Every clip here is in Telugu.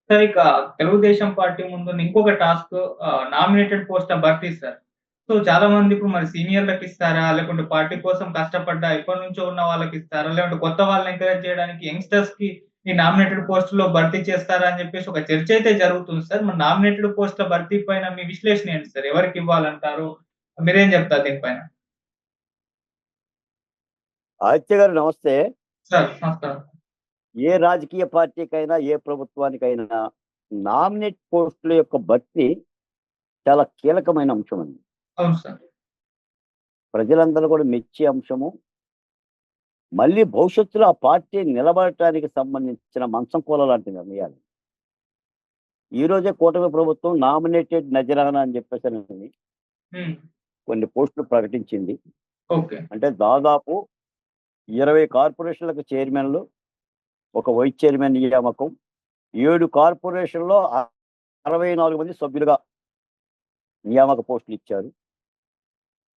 సార్ ఇక తెలుగుదేశం పార్టీ ముందున్న ఇంకొక టాస్క్ నామినేటెడ్ పోస్ట్‌ల భర్తీ సార్. సో చాలా మంది ఇప్పుడు మరి సీనియర్‌లకిస్తారా? లేకుంటే పార్టీ కోసం కష్టపడ్డ ఎప్పటినుంచో ఉన్న వాళ్ళకిస్తారా? లేకుంటే కొత్త వాళ్ళని ఎంకరేజ్ చేయడానికి యంగ్‌స్టర్స్‌కి ఈ నామినేటెడ్ పోస్ట్‌లో భర్తీ చేస్తారా? అని చెప్పేసి ఒక చర్చ అయితే జరుగుతుంది సార్. మరి నామినేటెడ్ పోస్ట్‌ల భర్తీ పైన మీ విశ్లేషణ ఏంటి సార్? ఎవరికివ్వాలంటారు? మీరేం చెప్తారు దీనిపైన? ఆదిత్య గారు నమస్తే. సార్ నమస్కారం. ఏ రాజకీయ పార్టీకైనా, ఏ ప్రభుత్వానికైనా నామినేట్ పోస్టుల యొక్క భర్తీ చాలా కీలకమైన అంశం అండి. అవును సార్. ప్రజలందరూ కూడా మెచ్చే అంశము. మళ్ళీ భవిష్యత్తులో ఆ పార్టీ నిలబడటానికి సంబంధించిన మంచం కూల లాంటి నిర్ణయాలు. ఈ రోజే కూటమి ప్రభుత్వం నామినేటెడ్ నజరానా అని చెప్పేసి హ్మ్. కొన్ని పోస్టులు ప్రకటించింది. ఓకే. అంటే దాదాపు 20 కార్పొరేషన్లకు చైర్మన్లు, ఒక వైస్ చైర్మన్ నియామకం, 7 కార్పొరేషన్‌లో 64 మంది సభ్యులుగా నియామక పోస్టులు ఇచ్చారు.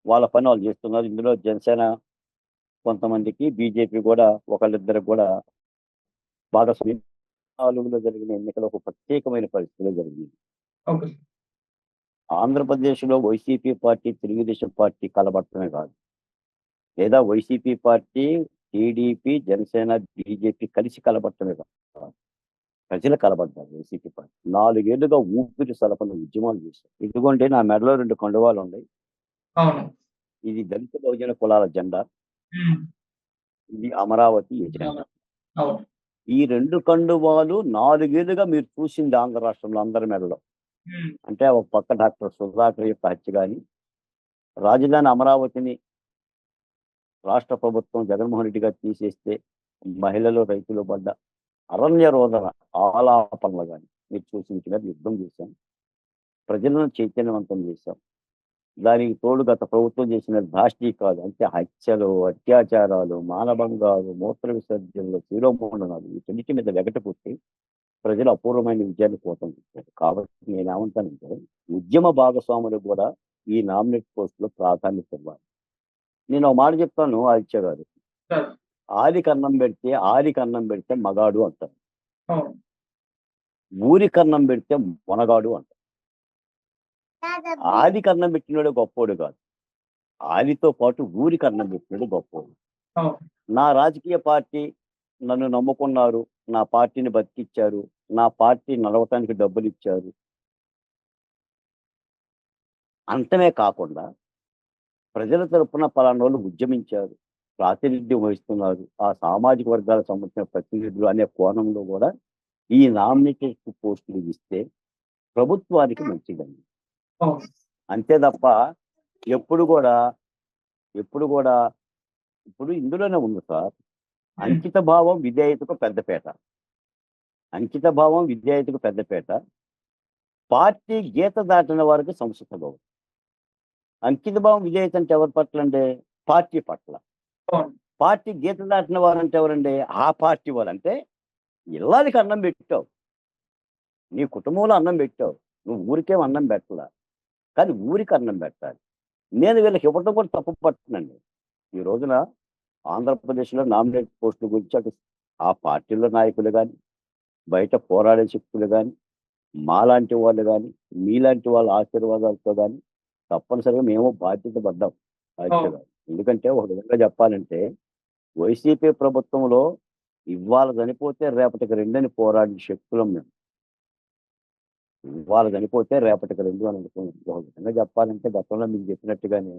వాళ్ళ పని వాళ్ళు చేస్తున్నారు. ఇందులో జనసేన కొంతమందికి, బీజేపీ కూడా ఒకళ్ళిద్దరికి కూడా భాగస్వామ్యం. 4లో జరిగిన ఎన్నికలు ఒక ప్రత్యేకమైన పరిస్థితిలో జరిగింది. ఓకే. ఆంధ్రప్రదేశ్‌లో వైసీపీ పార్టీ, తెలుగుదేశం పార్టీ కలబడటమే కాదు, లేదా YCP party, TDP, Janasena, BJP కలిసి కలబడటమే కాదు. ప్రజలు కలబడ్డారు వైసీపీ పార్టీ. 4 ఏళ్లుగా ఊపిరి సలపని ఉద్యమాలు చేశారు. ఇదిగోండి నా మెడలో 2 కండువాలు ఉన్నాయి. అవును. ఇది దళిత బహుజన కులాల జెండా, హ్మ్. ఇది అమరావతి ఎజెండా. అవును. ఈ 2 కండువాలు 4 ఏళ్లుగా మీరు చూసింది ఆంధ్ర రాష్ట్రంలో అందరి మెడలో. హ్మ్. అంటే ఒక పక్క డాక్టర్ సుధాకర్ యొక్క హత్య గాని, రాజధాని అమరావతిని రాష్ట్ర ప్రభుత్వం జగన్మోహన్ రెడ్డి గారు తీసేస్తే మహిళలు, రైతులు పడ్డ అరణ్య రోదన ఆలాపనలు గాని మీరు చూసించిన యుద్ధం చేశాం. ప్రజలను చైతన్యవంతం చేశాం. దానికి తోడు గత ప్రభుత్వం చేసిన దాష్టీకాలు, అంటే హత్యలు, అత్యాచారాలు, మానభంగాలు, మూత్ర విసర్జనలు, శిరోముండనాలు వీటన్నిటి మీద వెగటపుట్టి ప్రజలు అపూర్వమైన విజయాన్ని కోసం ఇచ్చారు. కాబట్టి నేనేమంటానంటే ఉద్యమ భాగస్వాములకు కూడా ఈ నామినేట్ పోస్టులో ప్రాధాన్యత ఇవ్వాలి. నేను ఒక మాట చెప్తాను ఆదిత్య గారు. సార్. ఆరికి అన్నం పెడితే మగాడు అంటారు. అవును. ఊరికి అన్నం పెడితే మొనగాడు అంటారు. ఆదికి అన్నం పెట్టినోడు గొప్పోడు కాదు, ఆదితో పాటు ఊరికి అన్నం పెట్టినోడు గొప్పోడు. అవును. నా రాజకీయ పార్టీ నన్ను నమ్ముకున్నారు, నా పార్టీని బతికిచ్చారు, నా పార్టీ నడవటానికి డబ్బులు ఇచ్చారు అంతమే కాకుండా ప్రజల తరపున పలానోళ్ళు ఉద్యమించారు, ప్రాతినిధ్యం వహిస్తున్నారు, ఆ సామాజిక వర్గాలకు సంబంధించిన ప్రతినిధులు అనే కోణంలో కూడా ఈ నామినేటెడ్ పోస్టులు ఇస్తే ప్రభుత్వానికి మంచిదండి. అవును. అంతే తప్ప ఎప్పుడు కూడా ఎప్పుడు కూడా ఇప్పుడు ఇందులోనే ఉంది సార్. హ్మ్. అంకిత భావం విధేయతకు పెద్దపేట. అంకిత భావం విధేయతకు పెద్దపేట. పార్టీ గీత దాటిన వారికి సంస్కృత భావం. అంకిత భావం విధేయత అంటే ఎవరి పట్ల అండి? పార్టీ పట్ల. అవును. పార్టీ గీత దాటిన వారంటే ఎవరండి? ఆ పార్టీ వాళ్ళంటే ఇల్లానికి అన్నం పెట్టావు, నీ కుటుంబంలో అన్నం పెట్టావు, నువ్వు ఊరికేం అన్నం పెట్టాల, కానీ ఊరికి అన్నం పెట్టాలి. నేను వీళ్ళకి ఇవ్వడం కూడా తప్పు పట్టనండి. ఈ రోజున ఆంధ్రప్రదేశ్లో నామినేట్ పోస్టుల గురించి అటు ఆ పార్టీలో నాయకులు కానీ, బయట పోరాడే శక్తులు కానీ, మాలాంటి వాళ్ళు కానీ, మీలాంటి వాళ్ళ ఆశీర్వాదాలతో కానీ తప్పనిసరిగా మేము బాధ్యత పడ్డాం ఆదిత్య అవును. గారు. ఎందుకంటే ఒక విధంగా చెప్పాలంటే వైసీపీ ప్రభుత్వంలో ఇవాళ చనిపోతే రేపటికి రెండని పోరాడిన శక్తులం మేము. ఇవాళ చనిపోతే రేపటికి రెండు అని అనుకున్నాం. ఒక విధంగా చెప్పాలంటే గతంలో మీకు చెప్పినట్టుగానే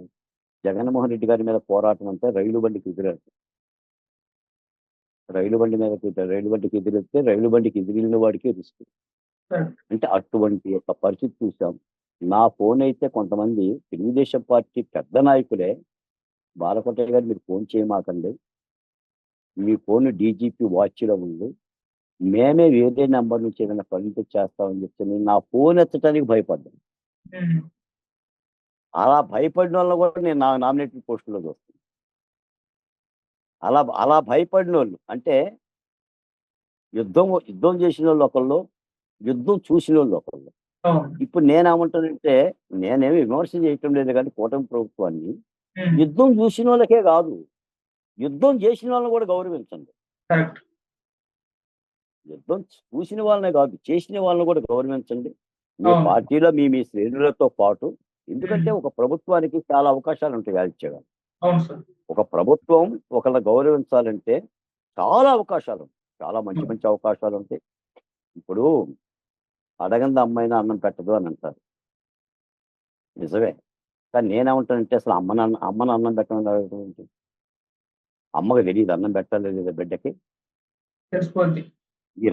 జగన్మోహన్ రెడ్డి గారి మీద పోరాటం అంటే రైలు బండికి ఎదురాడు. రైలు బండికి ఎదురెళ్తే రైలు బండికి ఎదిరిన వాడికి రిస్క్. సార్. అంటే అటువంటి ఒక పరిస్థితి చూసాం. నా ఫోన్ అయితే కొంతమంది తెలుగుదేశం పార్టీ పెద్ద నాయకులే, బాలకోటయ్య గారు మీరు ఫోన్ చేయమాకండి, మీ ఫోన్ డీజీపీ వాచ్లో ఉంది, మేమే వేరే నెంబర్ నుంచి ఏదైనా చేస్తామని చెప్తే నా ఫోన్ ఎత్తడానికి భయపడ్డాను. హ్మ్. అలా భయపడిన వాళ్ళని కూడా నేను నా నామినేటెడ్ పోస్టులో చూస్తాను. అలా అలా భయపడిన వాళ్ళు అంటే యుద్ధం చేసిన వాళ్ళు ఒకళ్ళు, యుద్ధం చూసిన వాళ్ళు ఒకళ్ళు. అవును. ఇప్పుడు నేనేమంటానంటే నేనేమి విమర్శ చేయటం లేదు కానీ కూటమి ప్రభుత్వాన్ని, హ్మ్. యుద్ధం చూసిన వాళ్ళకే కాదు, యుద్ధం చేసిన వాళ్ళని కూడా గౌరవించండి. కరెక్ట్. యుద్ధం చూసిన వాళ్ళనే కాదు, చేసిన వాళ్ళని కూడా గౌరవించండి. మీ అవును. పార్టీలో మీ శ్రేణులతో పాటు. ఎందుకంటే హ్మ్. ఒక ప్రభుత్వానికి చాలా అవకాశాలుంటాయి ఆదిత్య గారు. అవును సార్. ఒక ప్రభుత్వం ఒకళ్ళని గౌరవించాలంటే చాలా అవకాశాలుంటాయి. చాలా మంచి హ్మ్. మంచి అవకాశాలుంటాయి. ఇప్పుడు అడగంది అమ్మాయిని అన్నం పెట్టదు అని అంటారు. నిజమే. కానీ నేనేమంటానంటే అసలు అమ్మని అన్నం పెట్టమని అడగడం ఏంటి? అమ్మకి తెలీదా అన్నం పెట్టాలో లేదో బిడ్డకి? తెలిసిపోద్ది. ఈ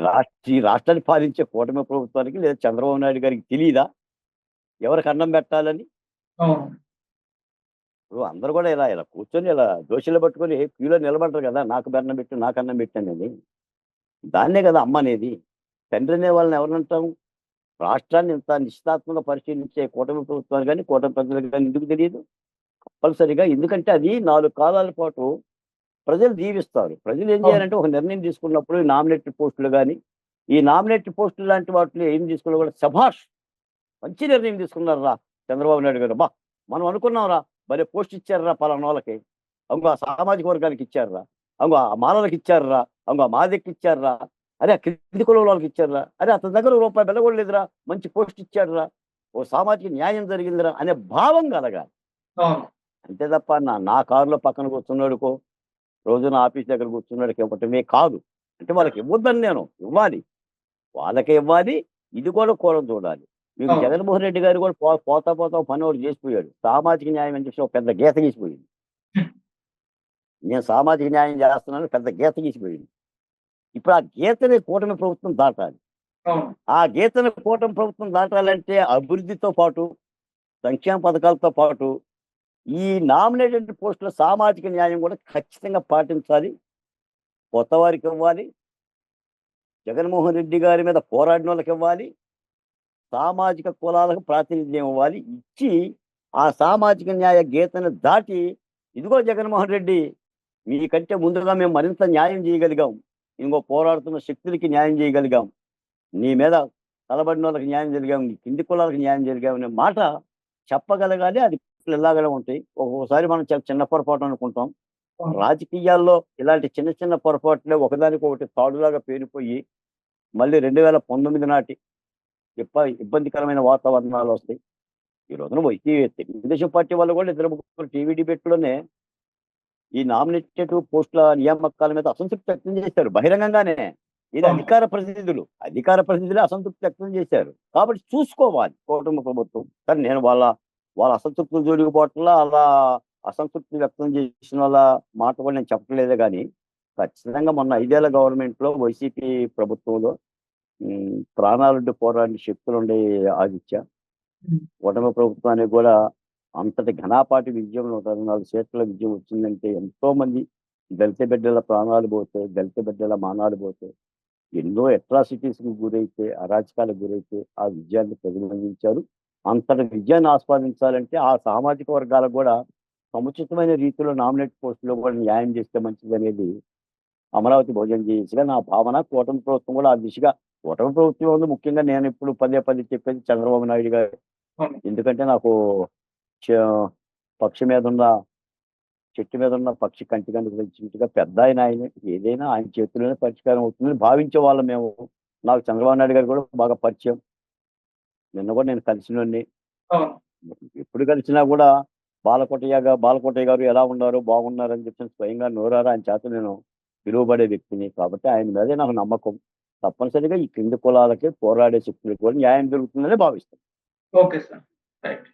రాష్ట్రాన్ని పాలించే కూటమి ప్రభుత్వానికి లేదా చంద్రబాబు నాయుడు గారికి తెలీదా ఎవరికి అన్నం పెట్టాలని? అవును. ఇప్పుడు అందరూ కూడా ఇలా కూర్చొని ఇలా దోశలు పట్టుకొని క్యూలో నిలబడరు కదా! నాకు అన్నం పెట్టు, నాకు అన్నం పెట్టనని. దాన్నే కదా అమ్మ అనేది. తండ్రి అనే వాళ్ళని ఎవరినంటాం? రాష్ట్రాన్ని ఇంత నిశితాత్మకంగా పరిశీలించే కూటమి ప్రభుత్వాలు గాని, కూటమి పెద్దలకు గాని ఎందుకు తెలీదు? కంపల్సరీగా. ఎందుకంటే అది 4 కాలాల పాటు ప్రజలు జీవిస్తారు. ప్రజలు ఏం అవును. చేయాలంటే ఒక నిర్ణయం తీసుకున్నప్పుడు ఈ నామినేటెడ్ పోస్టులు గాని, ఈ నామినేటెడ్ పోస్టులు లాంటి వాటిలో ఏం తీసుకున్నా కూడా శభాష్! మంచి నిర్ణయం తీసుకున్నారురా చంద్రబాబు నాయుడు గారు. మనం అనుకున్నాంరా భలే పోస్ట్ ఇచ్చారురా పలానోళ్ళకి. అంగో ఆ సామాజిక వర్గానికి ఇచ్చారురా. అంగో ఆ మాలలకి ఇచ్చారురా. అంగో ఆ మాదిగకి ఇచ్చారురా. అరే ఆ కింది కులం వాళ్ళకి ఇచ్చారురా. అరే అతని దగ్గర రూపాయి బెల్లగొడలేదురా. మంచి పోస్ట్ ఇచ్చాడురా. ఓ సామాజిక న్యాయం జరిగిందిరా అనే భావం కలగాలి. అవును. అంతే తప్ప నా కారులో పక్కన కూర్చున్నాడుకో, రోజున ఆఫీస్ దగ్గర కూర్చున్నాడుకి ఇవ్వటమే కాదు. అంటే వాళ్ళకి ఇవ్వొద్దని నేను. ఇవ్వాలి. వాళ్ళకే ఇవ్వాలి. ఇది కూడా కూడని చూడాలి. మీకు అవును. జగన్మోహన్ రెడ్డి గారు కూడా పోతా పోతా ఓ పని ఒకటి చేసిపోయాడు. సామాజిక న్యాయం అని చెప్పేసి ఒక పెద్ద గీత గీసిపోయింది. హ్మ్. నేను సామాజిక న్యాయం చేస్తున్నాను పెద్ద గీత గీసిపోయింది. ఇప్పుడు ఆ గీతని కూటమి ప్రభుత్వం దాటాలి. అవును. ఆ గీతని కూటమి ప్రభుత్వం దాటాలంటే అభివృద్ధితో పాటు, సంక్షేమ పథకాలతో పాటు ఈ నామినేటెడ్ పోస్టుల సామాజిక న్యాయం కూడా ఖచ్చితంగా పాటించాలి. కొత్త వారికి ఇవ్వాలి. జగన్మోహన్ రెడ్డి గారి మీద పోరాడినోళ్ళకి ఇవ్వాలి. సామాజిక కులాలకు ప్రాతినిధ్యం ఇవ్వాలి. ఇచ్చి ఆ సామాజిక న్యాయ గీతను దాటి ఇదిగో జగన్మోహన్ రెడ్డి మీకంటే ముందుగా మేము మరింత న్యాయం చేయగలిగాం. ఇంకో పోరాడుతున్న శక్తులకి న్యాయం చేయగలిగాం. నీ మీద తలబడినోళ్ళకి న్యాయం జరిగాం. నీ కింది కులాలకు న్యాయం జరిగాం అనే మాట చెప్పగలగాలి. అది ఇలాగనే ఉంటాయి. ఒక్కొక్కసారి మనం చాలా చిన్న పొరపాటు అనుకుంటాం. అవును. రాజకీయాల్లో ఇలాంటి చిన్న చిన్న పొరపాట్లే ఒకదానికొకటి తాడులాగా పేరిపోయి మళ్ళీ 2019 నాటి ఇబ్బందికరమైన వాతావరణాలొస్తాయి. ఈ రోజున తెలుగుదేశం పార్టీ వాళ్ళు కూడా ఇద్దరు ముగ్గురు టీవీ డిబేట్‌లోనే ఈ నామినేటెడ్ పోస్టుల నియామకాల మీద అసంతృప్తి వ్యక్తం చేశారు బహిరంగంగానే. ఇది అవును. అధికార ప్రతినిధులు. అధికార ప్రతినిధులే అసంతృప్తి వ్యక్తం చేశారు. కాబట్టి చూసుకోవాలి కూటమి ప్రభుత్వం. కానీ నేను వాళ్ళ అసంతృప్తుల జోలికి పోవట్లా, అలా అసంతృప్తి వ్యక్తం చేసినోళ్ళ మాట కూడా నేను చెప్పట్లేదే గానీ, ఖచ్చితంగా మొన్న 5 ఏళ్ల గవర్నమెంట్‌లో వైసీపీ ప్రభుత్వంలో ప్రాణాలొడ్డి పోరాడిన శక్తులుండే ఆదిత్య. హ్మ్. కూటమి ప్రభుత్వానికి కూడా అంతటి ఘనాపాటి విజయం 124 సీట్ల విజయం వచ్చిందంటే ఎంతోమంది దళిత బిడ్డల ప్రాణాలు పోతాయి, దళిత బిడ్డల మానాలు పోతాయి. ఎన్నో అట్రాసిటీస్‌కి గురైతే, అరాచకాలకు గురైతే ఆ విజయాన్ని ప్రజలు అందించారు. అంతటి విజయాన్ని ఆస్వాదించాలంటే ఆ సామాజిక వర్గాలకు కూడా సముచితమైన రీతిలో నామినేట్ పోస్టులో కూడా న్యాయం చేస్తే మంచిదనేది అమరావతి భోజనం దిశగా నా భావన. కూటమి ప్రభుత్వం కూడా ఆ దిశగా కూటమి ప్రభుత్వం ఉంది ముఖ్యంగా నేను ఇప్పుడు పదే పదే చెప్పేది చంద్రబాబు నాయుడు గారు. అవును. ఎందుకంటే నాకు చ పక్షి మీదున్న చెట్టు మీదున్న పక్షి కంటికి వచ్చినట్టుగా పెద్దాయన ఆయనే. ఏదైనా ఆయన చేతుల్లోనే పరిష్కారం అవుతుందని భావించే వాళ్ళం మేము. నాకు చంద్రబాబు నాయుడు గారు కూడా బాగా పరిచయం. నిన్న కూడా నేను కలిసినోడిని. అవును. ఎప్పుడు కలిసినా కూడా బాలకోటయ్య గారు ఎలా ఉన్నారు? బాగున్నారని చెప్పి స్వయంగా నోరారా ఆయన చేత నేను పిలువబడే వ్యక్తిని. కాబట్టి ఆయన మీదే నాకు నమ్మకం. తప్పనిసరిగా ఈ కింది కులాలకి పోరాడే శక్తులకు కూడా న్యాయం జరుగుతుందని భావిస్తాను. Okay sir. రైట్.